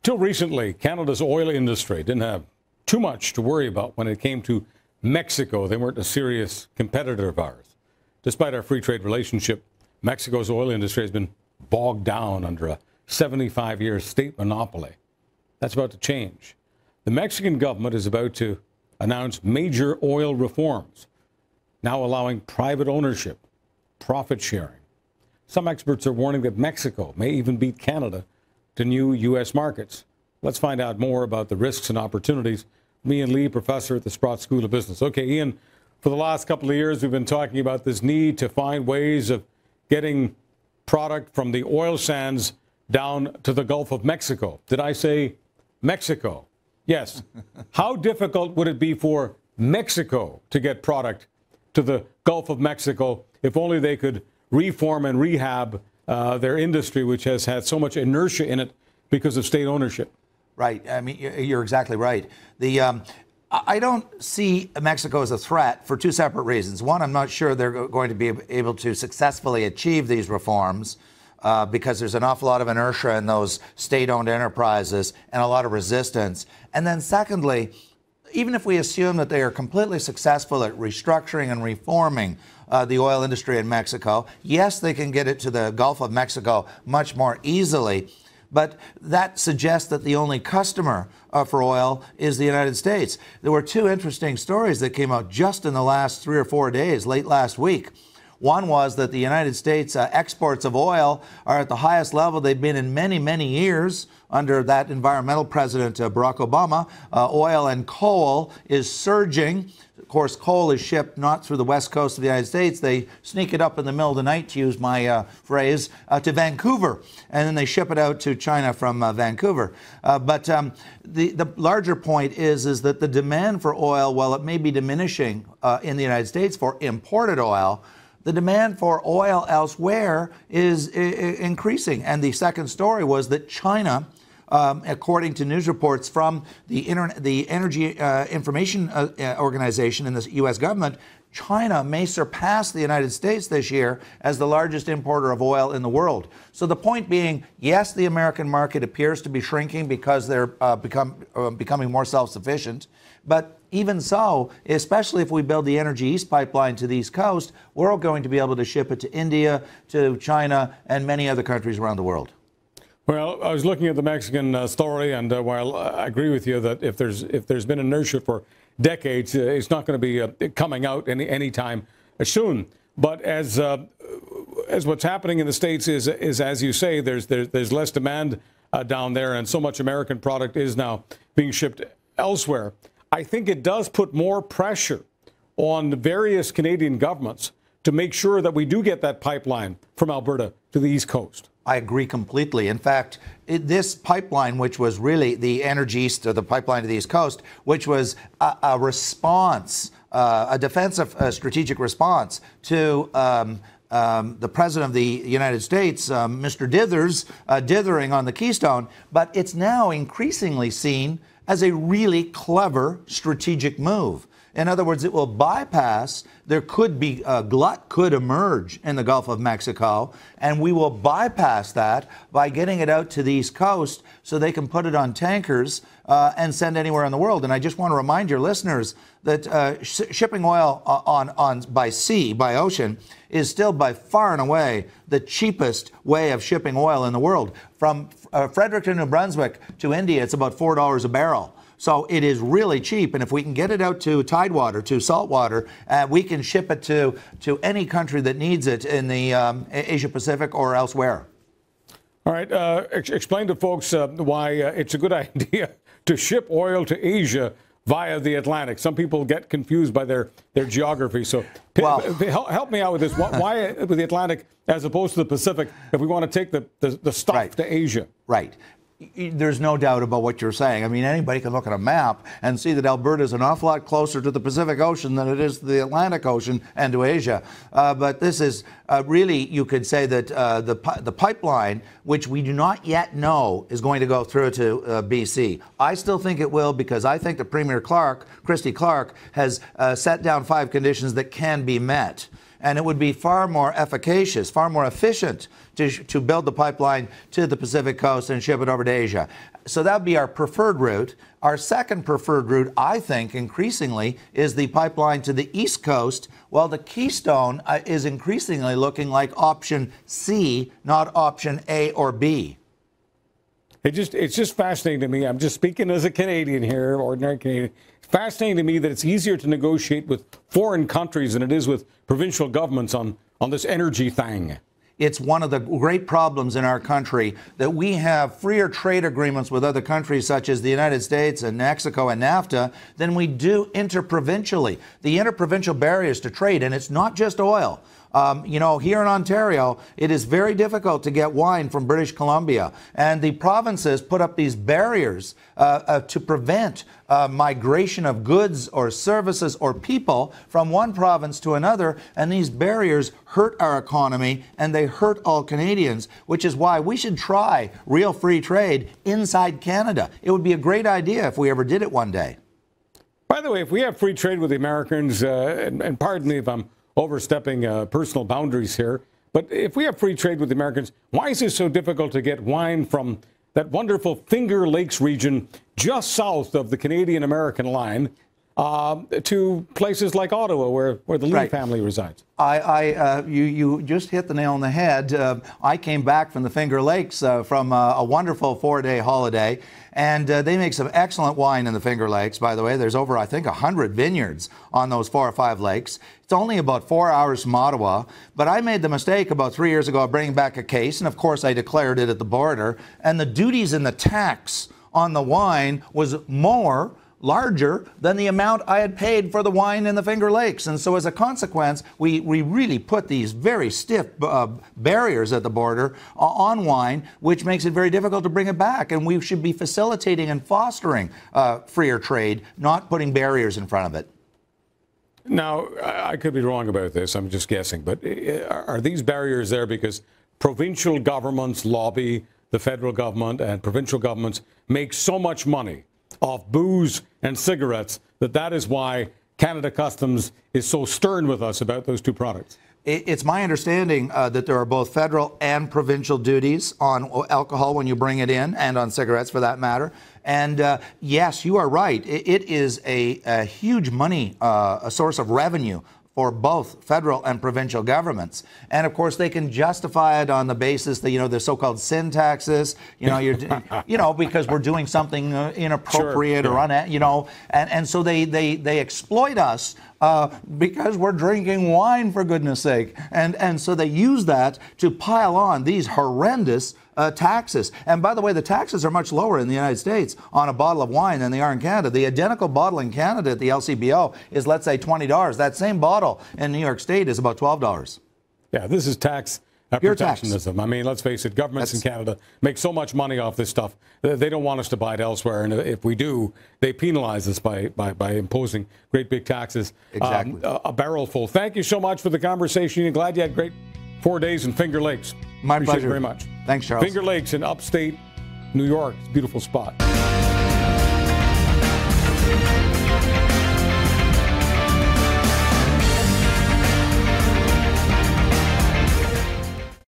Till recently, Canada's oil industry didn't have too much to worry about when it came to Mexico. They weren't a serious competitor of ours. Despite our free trade relationship, Mexico's oil industry has been bogged down under a 75-year state monopoly. That's about to change. The Mexican government is about to announce major oil reforms, now allowing private ownership, profit sharing. Some experts are warning that Mexico may even beat Canada to new U.S. markets. Let's find out more about the risks and opportunities. Me and Lee, professor at the Sprott School of Business. Okay, Ian, for the last couple of years, we've been talking about this need to find ways of getting product from the oil sands down to the Gulf of Mexico. Did I say Mexico? Yes. How difficult would it be for Mexico to get product to the Gulf of Mexico if only they could reform and rehab their industry, which has had so much inertia in it because of state ownership? Right. I mean, you're exactly right. I don't see Mexico as a threat for two separate reasons. One, I'm not sure they're going to be able to successfully achieve these reforms because there's an awful lot of inertia in those state-owned enterprises and a lot of resistance. And then secondly, even if we assume that they are completely successful at restructuring and reforming the oil industry in Mexico, yes, they can get it to the Gulf of Mexico much more easily. But that suggests that the only customer for oil is the United States. There were two interesting stories that came out just in the last 3 or 4 days, late last week. One was that the United States exports of oil are at the highest level they've been in many, many years under that environmental president, Barack Obama. Oil and coal is surging. Of course, coal is shipped not through the west coast of the United States. They sneak it up in the middle of the night, to use my phrase, to Vancouver, and then they ship it out to China from Vancouver. But the larger point is that the demand for oil, while it may be diminishing in the United States for imported oil, the demand for oil elsewhere is increasing. And the second story was that China, according to news reports from the Energy Information Organization in the U.S. government, China may surpass the United States this year as the largest importer of oil in the world. So the point being, yes, the American market appears to be shrinking because they're becoming more self-sufficient. But even so, especially if we build the Energy East pipeline to the East Coast, we're going to be able to ship it to India, to China, and many other countries around the world. Well, I was looking at the Mexican story, and while I agree with you that if there's been inertia for decades, it's not going to be coming out anytime soon. But as what's happening in the States is as you say, there's less demand down there, and so much American product is now being shipped elsewhere. I think it does put more pressure on the various Canadian governments to make sure that we do get that pipeline from Alberta to the East Coast. I agree completely. In fact, this pipeline, which was really the Energy East, or the pipeline to the East Coast, which was a response, a defensive strategic response to the President of the United States, Mr. dithering on the Keystone, but it's now increasingly seen as a really clever strategic move. In other words, it will bypass, there could be a glut could emerge in the Gulf of Mexico, and we will bypass that by getting it out to the East Coast so they can put it on tankers and send anywhere in the world. And I just want to remind your listeners that shipping oil by sea, by ocean, is still by far and away the cheapest way of shipping oil in the world. From Fredericton, New Brunswick to India, it's about $4 a barrel. So it is really cheap, and if we can get it out to tidewater, to saltwater, we can ship it to any country that needs it in the Asia Pacific or elsewhere. All right, explain to folks why it's a good idea to ship oil to Asia via the Atlantic. Some people get confused by their geography. So help me out with this. Why with the Atlantic as opposed to the Pacific if we want to take the stuff to Asia? Right. There's no doubt about what you're saying. I mean, anybody can look at a map and see that Alberta is an awful lot closer to the Pacific Ocean than it is to the Atlantic Ocean and to Asia. But this is really, you could say that the pipeline, which we do not yet know is going to go through to BC. I still think it will, because I think the Premier Christy Clark, has set down 5 conditions that can be met. and it would be far more efficacious, far more efficient to build the pipeline to the Pacific coast and ship it over to Asia. So that would be our preferred route. Our second preferred route, I think, increasingly, is the pipeline to the East Coast. Well, the Keystone is increasingly looking like option C, not option A or B. It's just fascinating to me. I'm just speaking as a Canadian here, ordinary Canadian. It's fascinating to me that it's easier to negotiate with foreign countries than it is with provincial governments on this energy thing. It's one of the great problems in our country that we have freer trade agreements with other countries such as the United States and Mexico and NAFTA than we do interprovincially. The interprovincial barriers to trade, and it's not just oil. You know, here in Ontario, it is very difficult to get wine from British Columbia. And the provinces put up these barriers to prevent migration of goods or services or people from one province to another. And these barriers hurt our economy and they hurt all Canadians, which is why we should try real free trade inside Canada. It would be a great idea if we ever did it one day. By the way, if we have free trade with the Americans, and pardon me if I'm overstepping personal boundaries here, but if we have free trade with the Americans, why is it so difficult to get wine from that wonderful Finger Lakes region just south of the Canadian-American line to places like Ottawa, where the Lee family resides? You just hit the nail on the head. I came back from the Finger Lakes from a wonderful 4-day holiday, and they make some excellent wine in the Finger Lakes, by the way. There's over, I think, 100 vineyards on those 4 or 5 lakes. It's only about 4 hours from Ottawa, but I made the mistake about 3 years ago of bringing back a case, and of course I declared it at the border, and the duties and the tax on the wine was larger than the amount I had paid for the wine in the Finger Lakes. And so as a consequence, we really put these very stiff barriers at the border on wine, which makes it very difficult to bring it back. And we should be facilitating and fostering freer trade, not putting barriers in front of it. Now, I could be wrong about this, I'm just guessing, but are these barriers there because provincial governments lobby the federal government and provincial governments make so much money off booze and cigarettes that is why Canada Customs is so stern with us about those two products? It's my understanding that there are both federal and provincial duties on alcohol when you bring it in, and on cigarettes for that matter. And yes, you are right. It is a huge money, a source of revenue for both federal and provincial governments. And of course, they can justify it on the basis that, you know, the so-called sin taxes, you know, because we're doing something inappropriate or and so they exploit us because we're drinking wine, for goodness sake. And so they use that to pile on these horrendous taxes. And by the way, the taxes are much lower in the United States on a bottle of wine than they are in Canada. The identical bottle in Canada at the LCBO is, let's say, $20. That same bottle in New York State is about $12. Yeah, this is tax protectionism. I mean, let's face it, governments in Canada make so much money off this stuff. They don't want us to buy it elsewhere. And if we do, they penalize us by imposing great big taxes. Exactly. A barrel full. Thank you so much for the conversation. I'm glad you had great 4 days in Finger Lakes. My Appreciate pleasure. it very much. Thanks, Charles. Finger Lakes in upstate New York. It's a beautiful spot.